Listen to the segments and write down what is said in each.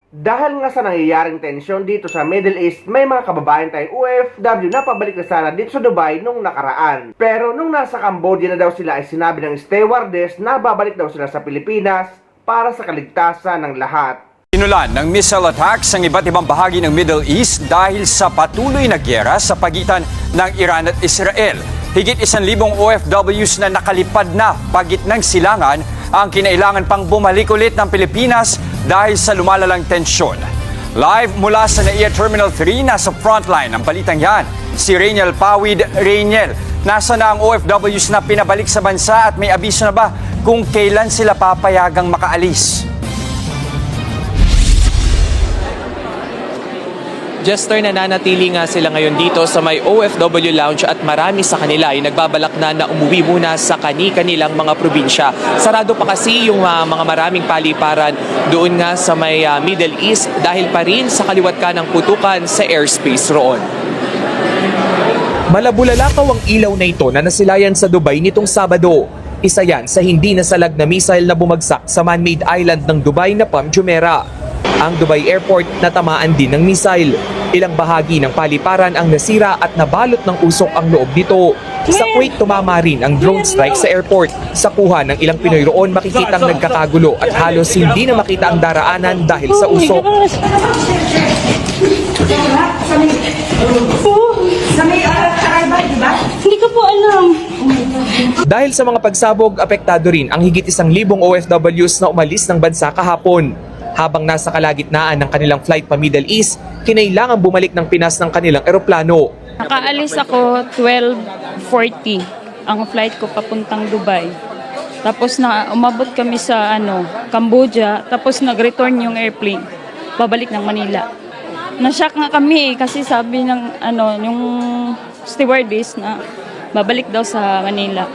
Dahil nga sa nangyayaring tensyon dito sa Middle East, may mga kababayan tayong OFW na pabalik na sana dito sa Dubai nung nakaraan. Pero nung nasa Cambodia na daw sila ay sinabi ng stewardess na babalik daw sila sa Pilipinas para sa kaligtasan ng lahat. Sinulan ng missile attacks ang iba't ibang bahagi ng Middle East dahil sa patuloy na gyera sa pagitan ng Iran at Israel. Higit 1,000 OFWs na nakalipad na pagitnang silangan ang kinailangan pang bumalik ulit ng Pilipinas dahil sa lumalalang tensyon. Live mula sa NAIA Terminal 3, nasa frontline ng balitang yan, si Rainiel Pawid. Rainiel, nasa na ang OFWs na pinabalik sa bansa at may abiso na ba kung kailan sila papayagang makaalis? Jester, nananatili nga sila ngayon dito sa may OFW Lounge at marami sa kanila ay nagbabalak na umuwi muna sa kani-kanilang mga probinsya. Sarado pa kasi yung mga maraming paliparan doon nga sa may Middle East dahil pa rin sa kaliwat ka ng putukan sa airspace roon. Malabulalakaw ang ilaw na ito na nasilayan sa Dubai nitong Sabado. Isa yan sa hindi nasalag na missile na bumagsak sa man-made island ng Dubai na Palm Jumeirah. Ang Dubai Airport natamaan din ng missile. Ilang bahagi ng paliparan ang nasira at nabalot ng usok ang loob nito. Sa Kuwait, tumama rin ang drone strike sa airport. Sa kuha ng ilang Pinoy roon, makikitang nagkakagulo at halos hindi na makita ang daraanan dahil sa usok. Hindi ko po alam. Dahil sa mga pagsabog, apektado rin ang higit 1,000 OFWs na umalis ng bansa kahapon. Habang nasa kalagitnaan ng kanilang flight pa Middle East, kinailangan bumalik ng Pinas ng kanilang eroplano. Nakaalis ako 12:40 ang flight ko papuntang Dubai. Tapos na umabot kami sa Cambodia, tapos nag-return yung airplane babalik ng Manila. Na-shock nga kami kasi sabi ng yung stewardess na babalik daw sa Manila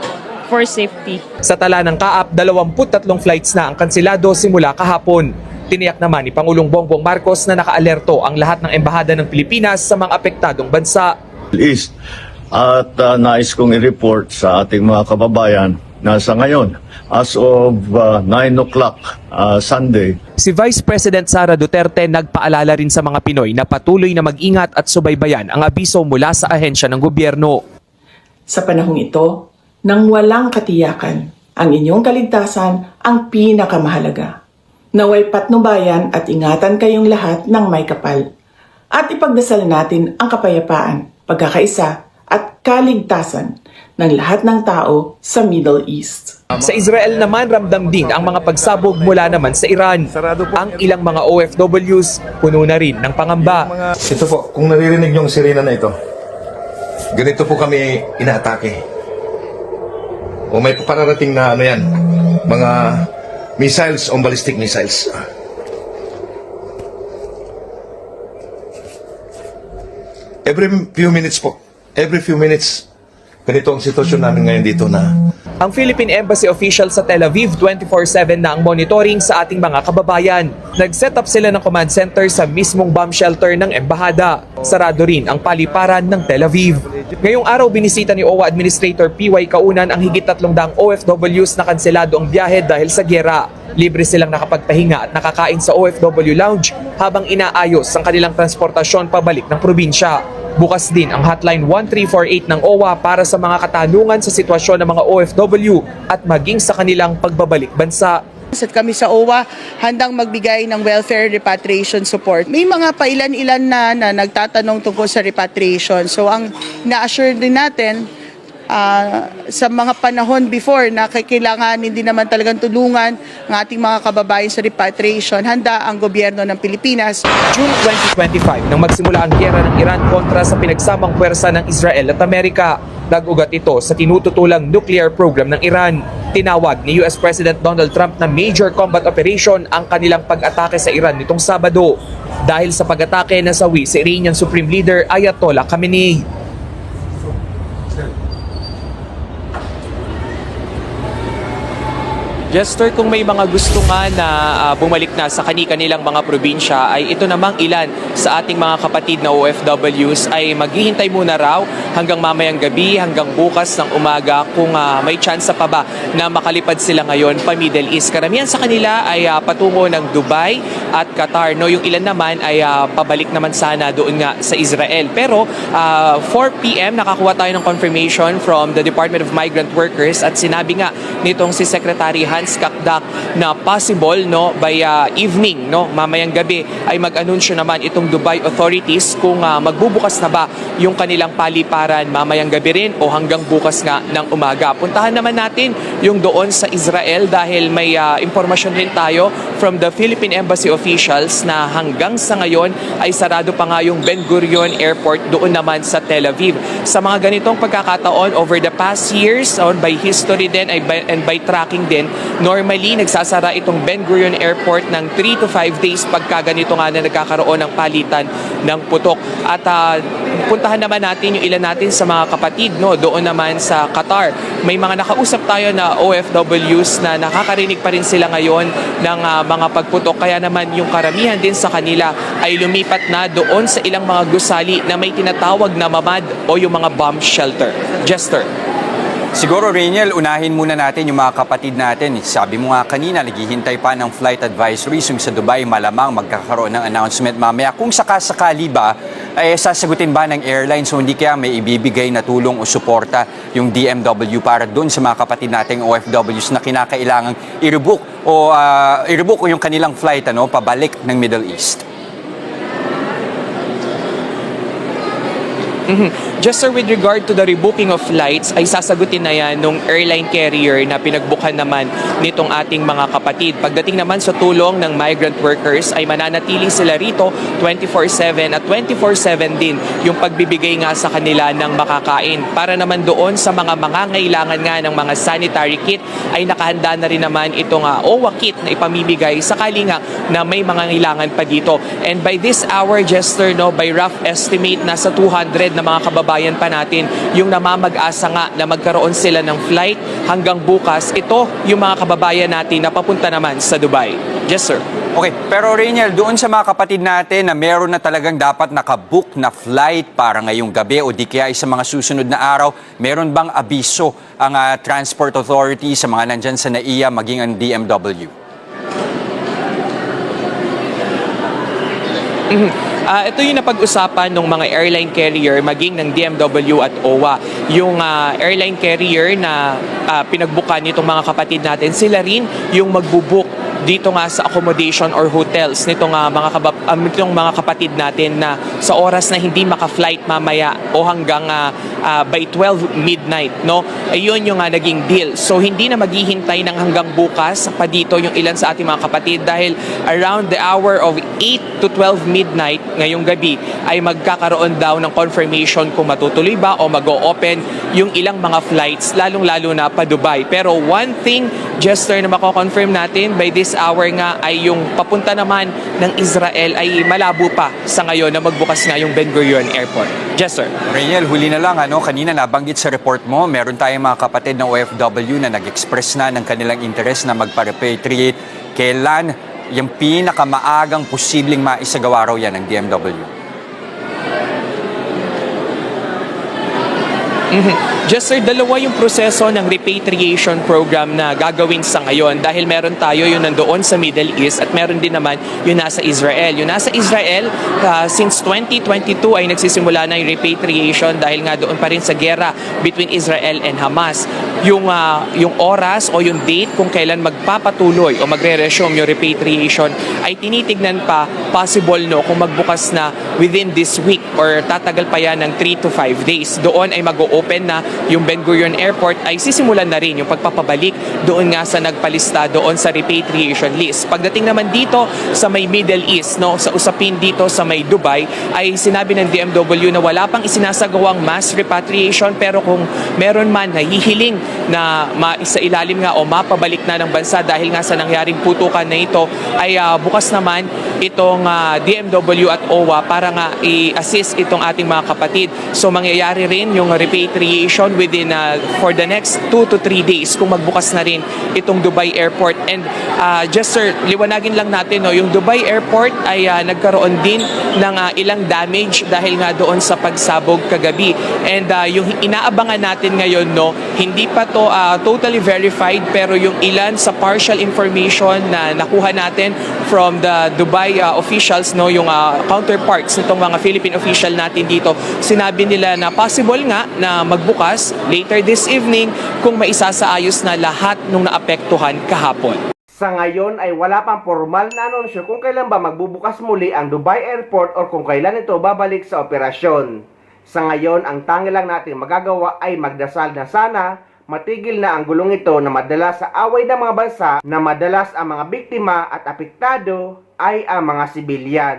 for safety. Sa tala ng Kaap, 23 flights na ang kansilado simula kahapon. Tiniyak naman ni Pangulong Bongbong Marcos na nakaalerto ang lahat ng embahada ng Pilipinas sa mga apektadong bansa. East. At nais kong i-report sa ating mga kababayan na sa ngayon, as of 9 o'clock Sunday, Si Vice President Sara Duterte nagpaalala rin sa mga Pinoy na patuloy na mag-ingat at subaybayan ang abiso mula sa ahensya ng gobyerno. Sa panahong ito, nang walang katiyakan, ang inyong kaligtasan ang pinakamahalaga. Naway patnubayan at ingatan kayong lahat ng may kapal. At ipagdasal natin ang kapayapaan, pagkakaisa at kaligtasan ng lahat ng tao sa Middle East. Sa Israel naman, ramdam din ang mga pagsabog mula naman sa Iran. Ang ilang mga OFWs puno na rin ng pangamba. Ito po, kung naririnig niyo ang sirena na ito, ganito po kami inaatake. O may pararating na mga missiles o ballistic missiles. Every few minutes po. Every few minutes. Ganito ang sitwasyon namin ngayon dito na. Ang Philippine Embassy official sa Tel Aviv 24/7 na ang monitoring sa ating mga kababayan. Nag-set up sila ng command center sa mismong bomb shelter ng embahada. Sarado rin ang paliparan ng Tel Aviv. Ngayong araw binisita ni OWA Administrator PY Kaunan ang higit 300 OFWs na kanselado ang biyahe dahil sa gyera. Libre silang nakapagpahinga at nakakain sa OFW Lounge habang inaayos ang kanilang transportasyon pabalik ng probinsya. Bukas din ang hotline 1348 ng OWA para sa mga katanungan sa sitwasyon ng mga OFW at maging sa kanilang pagbabalik bansa. At kami sa OWA handang magbigay ng welfare repatriation support. May mga pailan-ilan na nagtatanong tungkol sa repatriation. So ang na-assure din natin sa mga panahon before na kailanganin din naman talagang tulungan ng ating mga kababayan sa repatriation, handa ang gobyerno ng Pilipinas. June 2025 nang magsimula ang gyera ng Iran kontra sa pinagsamang puwersa ng Israel at Amerika. Nag-ugat ito sa tinututulang nuclear program ng Iran. Tinawag ni US President Donald Trump na major combat operation ang kanilang pag-atake sa Iran nitong Sabado. Dahil sa pag-atake nasawi si Iranian Supreme Leader Ayatollah Khamenei. Jester, kung may mga gusto nga na bumalik na sa kanilang mga probinsya, ay ito namang ilan sa ating mga kapatid na OFWs ay maghihintay muna raw hanggang mamayang gabi, hanggang bukas ng umaga kung may chance pa ba na makalipad sila ngayon pa Middle East. Karamihan sa kanila ay patungo ng Dubai at Qatar. No, yung ilan naman ay pabalik naman sana doon nga sa Israel. Pero 4 p.m. nakakuha tayo ng confirmation from the Department of Migrant Workers at sinabi nga nitong si Secretary Hans Kakdak na possible by evening, mamayang gabi ay mag-anunsyo naman itong Dubai authorities kung magbubukas na ba yung kanilang paliparan mamayang gabi rin o hanggang bukas nga ng umaga. Puntahan naman natin yung doon sa Israel dahil may impormasyon rin tayo from the Philippine Embassy officials na hanggang sa ngayon ay sarado pa nga yung Ben Gurion Airport doon naman sa Tel Aviv. Sa mga ganitong pagkakataon over the past years, by history din and by tracking din, normally nagsasara itong Ben Gurion Airport ng 3 to 5 days pagka ganito nga na nagkakaroon ng palitan ng putok. At puntahan naman natin yung ilan natin sa mga kapatid doon naman sa Qatar. May mga nakausap tayo na OFWs na nakakarinig pa rin sila ngayon ng mga pagputok. Kaya naman yung karamihan din sa kanila ay lumipat na doon sa ilang mga gusali na may tinatawag na mamad o yung mga bomb shelter. Jester. Siguro, Rainiel, unahin muna natin yung mga kapatid natin. Sabi mo nga kanina, naghihintay pa ng flight advisories yung sa Dubai. Malamang magkakaroon ng announcement mamaya. Kung sakasakali ba, ay sasagutin ba ng airline? So hindi kaya may ibibigay na tulong o suporta yung DMW para doon sa mga kapatid nating OFWs na kinakailangang i-rebook o yung kanilang flight pabalik ng Middle East? Just sir, with regard to the rebooking of flights, ay sasagutin na yan nung airline carrier na pinagbukan naman nitong ating mga kapatid. Pagdating naman sa tulong ng migrant workers, ay mananatili sila rito 24/7 at 24/7 din yung pagbibigay nga sa kanila ng makakain. Para naman doon sa mga mangangailangan nga ng mga sanitary kit, ay nakahanda na rin naman itong OWA kit na ipamimigay sakali nga na may mangangailangan pa dito. And by this hour, Jester, by rough estimate, nasa 200 na mga kababayan pa natin yung namamag-asa nga na magkaroon sila ng flight hanggang bukas. Ito yung mga kababayan natin na papunta naman sa Dubai. Yes, sir. Okay, pero Rainiel, doon sa mga kapatid natin na meron na talagang dapat nakabook na flight para ngayong gabi o di kaya sa mga susunod na araw, meron bang abiso ang Transport Authority sa mga nandyan sa NAIA maging ang DMW? Ito yung napag-usapan ng mga airline carrier maging ng DMW at OWA. Yung airline carrier na pinagbukan nitong mga kapatid natin, sila rin yung magbubook dito nga sa accommodation or hotels nitong mga kapatid natin na sa oras na hindi maka-flight mamaya o hanggang by 12 midnight, ayun yung naging deal. So hindi na maghihintay ng hanggang bukas pa dito yung ilan sa ating mga kapatid dahil around the hour of 8 to 12 midnight ngayong gabi ay magkakaroon daw ng confirmation kung matutuloy ba o mag-o-open yung ilang mga flights, lalong-lalo na pa Dubai. Pero one thing, Jester, na mako-confirm natin by this hour nga ay yung papunta naman ng Israel ay malabo pa sa ngayon na magbukas nga yung Ben Gurion Airport. Jester. Rainiel, huli na lang, kanina nabanggit sa report mo, meron tayong mga kapatid ng OFW na nag-express na ng kanilang interest na magpa-repatriate. Kailan yung pinakamaagang posibleng maisagawa raw yan ng DMW? Just sir, dalawa yung proseso ng repatriation program na gagawin sa ngayon dahil meron tayo yung nandoon sa Middle East at meron din naman yung nasa Israel. Yung nasa Israel, since 2022 ay nagsisimula na yung repatriation dahil nga doon pa rin sa gera between Israel and Hamas. Yung oras o yung date kung kailan magpapatuloy o magre-resume yung repatriation ay tinitignan pa possible kung magbukas na within this week or tatagal pa yan ng 3 to 5 days. Doon ay mag-o-open na yung Ben Gurion Airport ay sisimulan na rin yung pagpapabalik doon nga sa nagpalista doon sa repatriation list. Pagdating naman dito sa may Middle East, sa usapin dito sa may Dubai, ay sinabi ng DMW na wala pang isinasagawang mass repatriation pero kung meron man na hihiling na maisailalim nga o mapabalik na ng bansa dahil nga sa nangyaring putukan na ito ay bukas naman itong DMW at OWA para nga i-assist itong ating mga kapatid. So mangyayari rin yung repatriation within for the next 2 to 3 days kung magbukas na rin itong Dubai Airport. And just sir, liwanagin lang natin, no, yung Dubai Airport ay nagkaroon din ng ilang damage dahil nga doon sa pagsabog kagabi. And yung inaabangan natin ngayon, no, hindi pa to totally verified, pero yung ilan sa partial information na nakuha natin from the Dubai officials, no, yung counterparts nitong mga Philippine official natin dito, sinabi nila na possible nga na magbukas later this evening kung maisasaayos na lahat ng naapektuhan kahapon. Sa ngayon ay wala pang formal na anunsyo kung kailan ba magbubukas muli ang Dubai Airport o kung kailan ito babalik sa operasyon. Sa ngayon, ang tangi lang natin magagawa ay magdasal na sana matigil na ang gulong ito na madalas sa away ng mga bansa na madalas ang mga biktima at apektado ay ang mga sibilyan.